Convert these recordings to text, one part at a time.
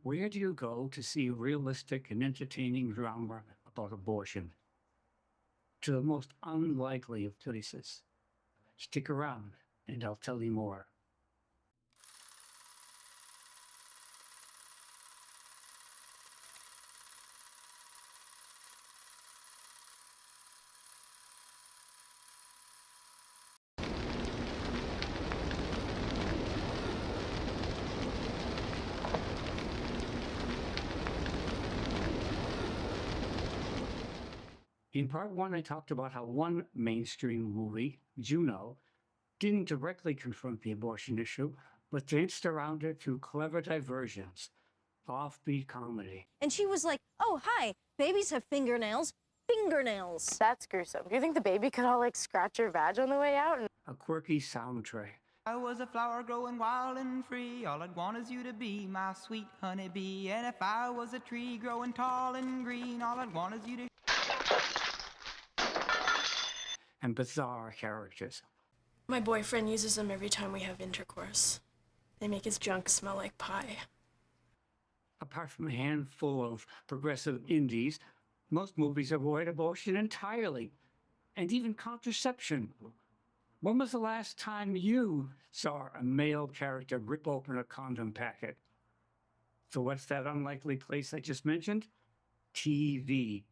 Where do you go to see realistic and entertaining drama about abortion? To the most unlikely of places. Stick around and I'll tell you more. In part one, I talked about how one mainstream movie, Juno, didn't directly confront the abortion issue, but danced around it through clever diversions, offbeat comedy. And she was like, oh, hi, babies have fingernails. Fingernails. That's gruesome. Do you think the baby could all, like, scratch your vag on the way out? A quirky soundtrack. I was a flower growing wild and free. All I'd want is you to be my sweet honeybee. And if I was a tree growing tall and green, all I'd want is you to... And bizarre characters. My boyfriend uses them every time we have intercourse. They make his junk smell like pie. Apart from a handful of progressive indies, most movies avoid abortion entirely, and even contraception. When was the last time you saw a male character rip open a condom packet? So what's that unlikely place I just mentioned? TV.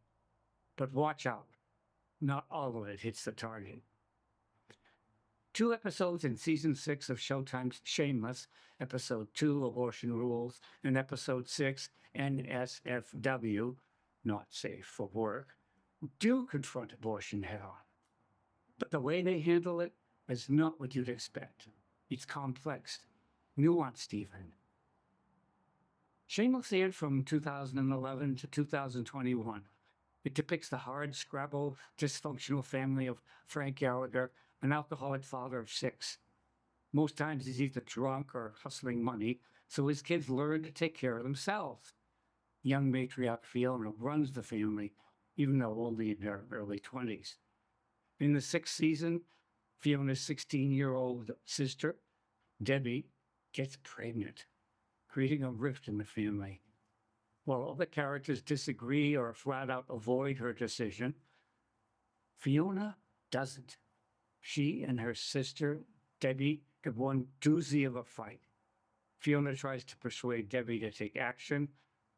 But watch out. Not all of it hits the target. 2 episodes in season 6 of Showtime's Shameless, episode 2, Abortion Rules, and episode 6, NSFW, Not Safe for Work, do confront abortion head on. But the way they handle it is not what you'd expect. It's complex, nuanced even. Shameless aired from 2011 to 2021. It depicts the hard-scrabble, dysfunctional family of Frank Gallagher, an alcoholic father of 6. Most times he's either drunk or hustling money, so his kids learn to take care of themselves. Young matriarch Fiona runs the family, even though only in her early 20s. In the 6th season, Fiona's 16-year-old sister, Debbie, gets pregnant, creating a rift in the family. While other characters disagree or flat out avoid her decision, Fiona doesn't. She and her sister, Debbie, have one doozy of a fight. Fiona tries to persuade Debbie to take action,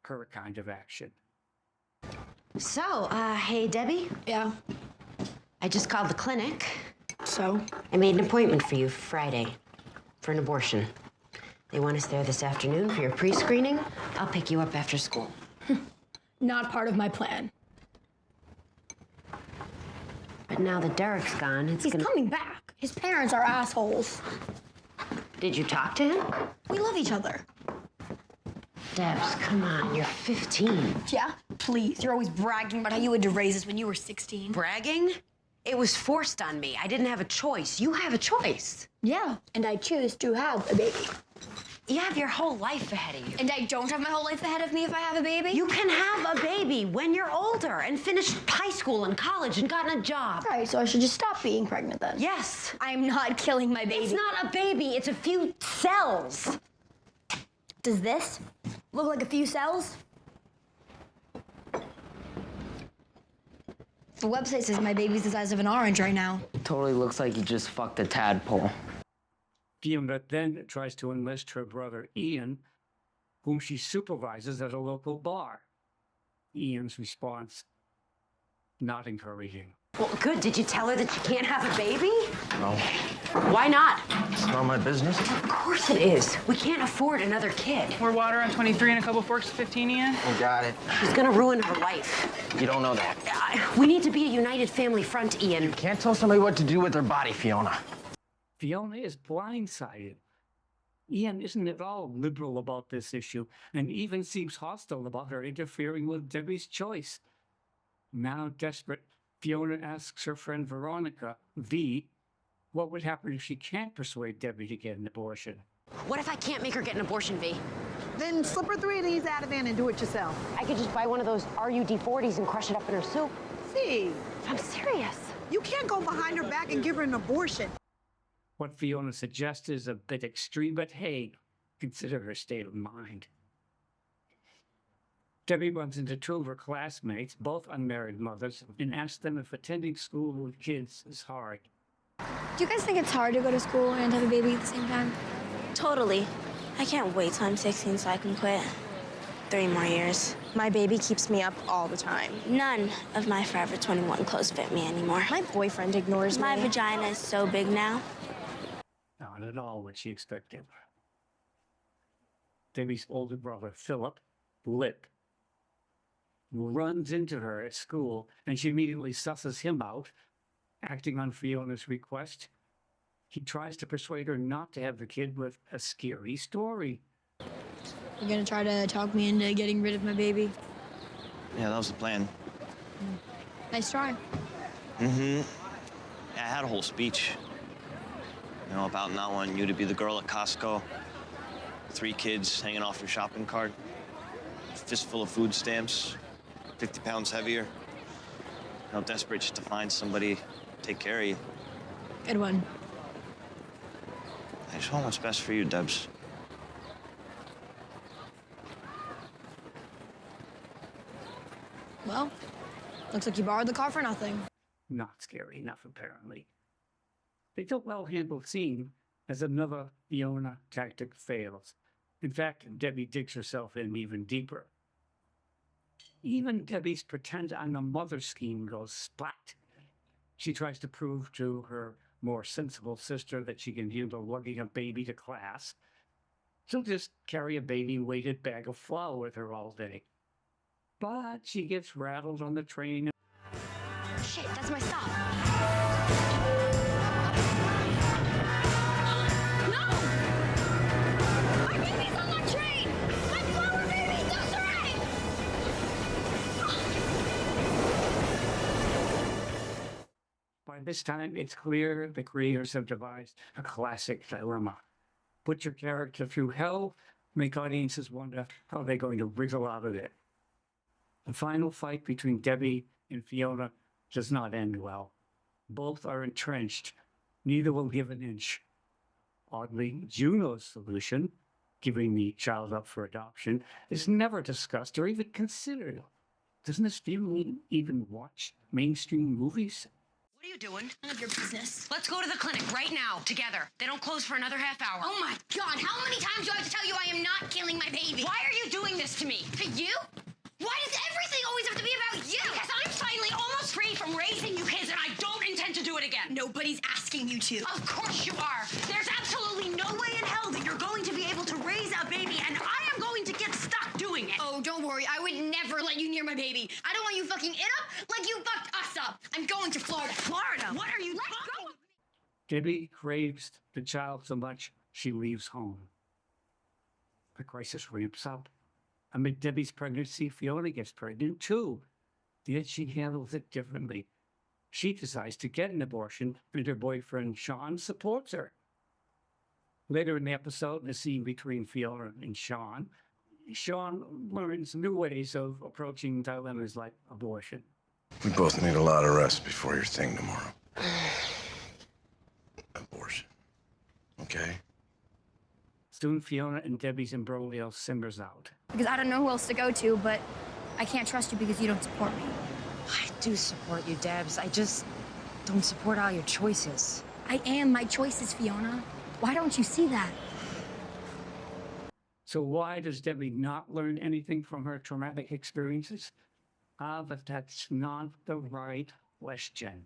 her kind of action. So, hey, Debbie? Yeah, I just called the clinic. so? I made an appointment for you for Friday for an abortion. They want us there this afternoon for your pre-screening. I'll pick you up after school. Not part of my plan. But now that Derek's gone, He's coming back. His parents are assholes. Did you talk to him? We love each other. Debs, come on, you're 15. Yeah? Please, you're always bragging about how you had to raise us when you were 16. Bragging? It was forced on me. I didn't have a choice. You have a choice. Yeah, and I choose to have a baby. You have your whole life ahead of you. And I don't have my whole life ahead of me if I have a baby? You can have a baby when you're older and finished high school and college and gotten a job. All right, so I should just stop being pregnant then. Yes. I'm not killing my baby. It's not a baby, it's a few cells. Does this look like a few cells? The website says my baby's the size of an orange right now. Totally looks like you just fucked a tadpole. Fiona then tries to enlist her brother Ian, whom she supervises at a local bar. Ian's response, not encouraging. Well, good. Did you tell her that you can't have a baby? No, Why not? it's not my business. Of course it is. We can't afford another kid. More water on 23 and a couple forks of 15, Ian? You got it. She's gonna ruin her life. You don't know that. We need to be a united family front, Ian. Can't tell somebody what to do with their body, Fiona. Fiona is blindsided. Ian isn't at all liberal about this issue and even seems hostile about her interfering with Debbie's choice. Now desperate, Fiona asks her friend Veronica, V, what would happen if she can't persuade Debbie to get an abortion. What if I can't make her get an abortion, V? Then slip her 3 of these out of in and do it yourself. I could just buy one of those RUD-40s and crush it up in her soup. See, I'm serious. you can't go behind her back and give her an abortion. What Fiona suggests is a bit extreme, but hey, consider her state of mind. Debbie runs into two of her classmates, both unmarried mothers, and asks them if attending school with kids is hard. Do you guys think it's hard to go to school and have a baby at the same time? Totally. I can't wait till I'm 16 so I can quit. 3 more years. My baby keeps me up all the time. None of my Forever 21 clothes fit me anymore. My boyfriend ignores My me. vagina is so big now. Not at all what she expected. Debbie's older brother, Philip, Lip, runs into her at school, and she immediately susses him out, acting on Fiona's request. He tries to persuade her not to have the kid with a scary story. You're gonna try to talk me into getting rid of my baby? Yeah, that was the plan. Nice try. Yeah, I had a whole speech. You know, about not wanting you to be the girl at Costco. 3 kids hanging off your shopping cart. A fistful of food stamps. 50 pounds heavier. You know, desperate just to find somebody to take care of you. Good one. I just want what's best for you, Debs. Well, looks like you borrowed the car for nothing. Not scary enough, apparently. They don't well handle scene as another Fiona tactic fails. In fact, Debbie digs herself in even deeper. Even Debbie's pretend I'm a mother scheme goes splat. She tries to prove to her more sensible sister that she can handle lugging a baby to class. She'll just carry a baby-weighted bag of flour with her all day. But she gets rattled on the train. Shit, that's my stop. No! My baby's on the train! My flower baby's Desiree! By this time, it's clear the creators have devised a classic dilemma. Put your character through hell, make audiences wonder how they're going to wriggle out of it. The final fight between Debbie and Fiona does not end well. Both are entrenched. Neither will give an inch. Oddly, Juno's solution, giving the child up for adoption, is never discussed or even considered. Doesn't this family even watch mainstream movies? What are you doing? None of your business. Let's go to the clinic right now, together. They don't close for another half hour. Oh my God, how many times do I have to tell you I am not killing my baby? Why are you doing this to me? To you? Why does everything always have to be about you? Because I'm finally almost free from raising you kids, and I don't intend to do it again. Nobody's asking you to. Of course you are. There's absolutely no way in hell that you're going to be able to raise a baby, and I am going to get stuck doing it. Oh, don't worry. I would never let you near my baby. I don't want you fucking it up like you fucked us up. I'm going to Florida. Florida? What are you talking? Debbie craves the child so much she leaves home. The crisis ramps up. Amid Debbie's pregnancy, Fiona gets pregnant too. Yet she handles it differently. She decides to get an abortion, and her boyfriend Sean supports her. Later in the episode, the scene between Fiona and Sean learns new ways of approaching dilemmas like abortion. We both need a lot of rest before your thing tomorrow. Abortion. Okay? Soon, Fiona and Debbie's imbroglio simmers out. Because I don't know who else to go to, but I can't trust you because you don't support me. I do support you, Debs. I just don't support all your choices. I am my choices, Fiona. Why don't you see that? So why does Debbie not learn anything from her traumatic experiences? But that's not the right question.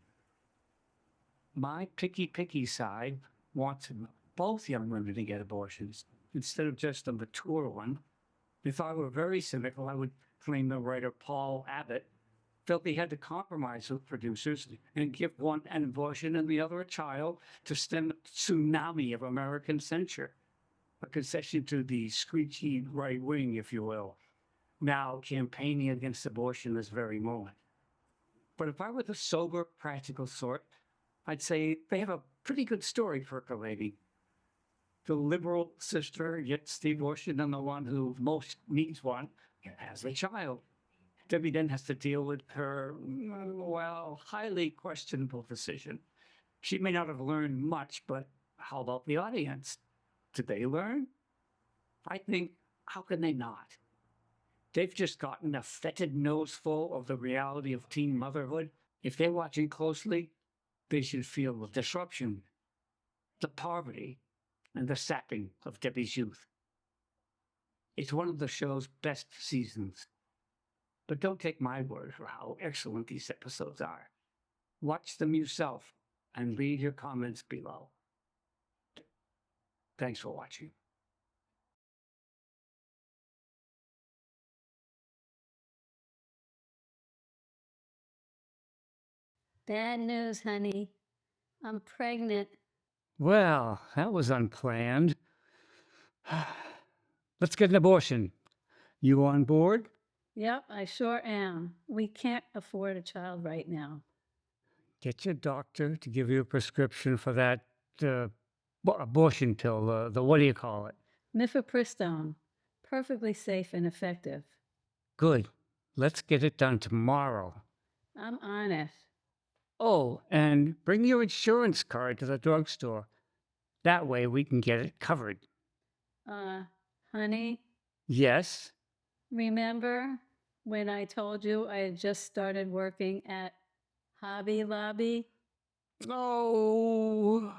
My picky side wants both young women to get abortions instead of just a mature one. If I were very cynical, I would claim the writer Paul Abbott felt he had to compromise with producers and give one an abortion and the other a child to stem a tsunami of American censure, a concession to the screechy right wing, if you will, now campaigning against abortion this very moment. But if I were the sober, practical sort, I'd say they have a pretty good story percolating. The liberal sister gets the abortion, and the one who most needs one has the child. Debbie then has to deal with her, highly questionable decision. She may not have learned much, but how about the audience? Did they learn? I think, how can they not? They've just gotten a fetid noseful of the reality of teen motherhood. If they're watching closely, they should feel the disruption, the poverty, and the sapping of Debbie's youth. It's one of the show's best seasons. But don't take my word for how excellent these episodes are. Watch them yourself and leave your comments below. Thanks for watching. Bad news, honey. I'm pregnant. Well, that was unplanned. Let's get an abortion. You on board? Yep, I sure am. We can't afford a child right now. Get your doctor to give you a prescription for that abortion pill, the what do you call it? Mifepristone. Perfectly safe and effective. Good. Let's get it done tomorrow. I'm on it. Oh, and bring your insurance card to the drugstore. That way we can get it covered. Honey, Yes? remember when I told you I had just started working at Hobby Lobby? Oh,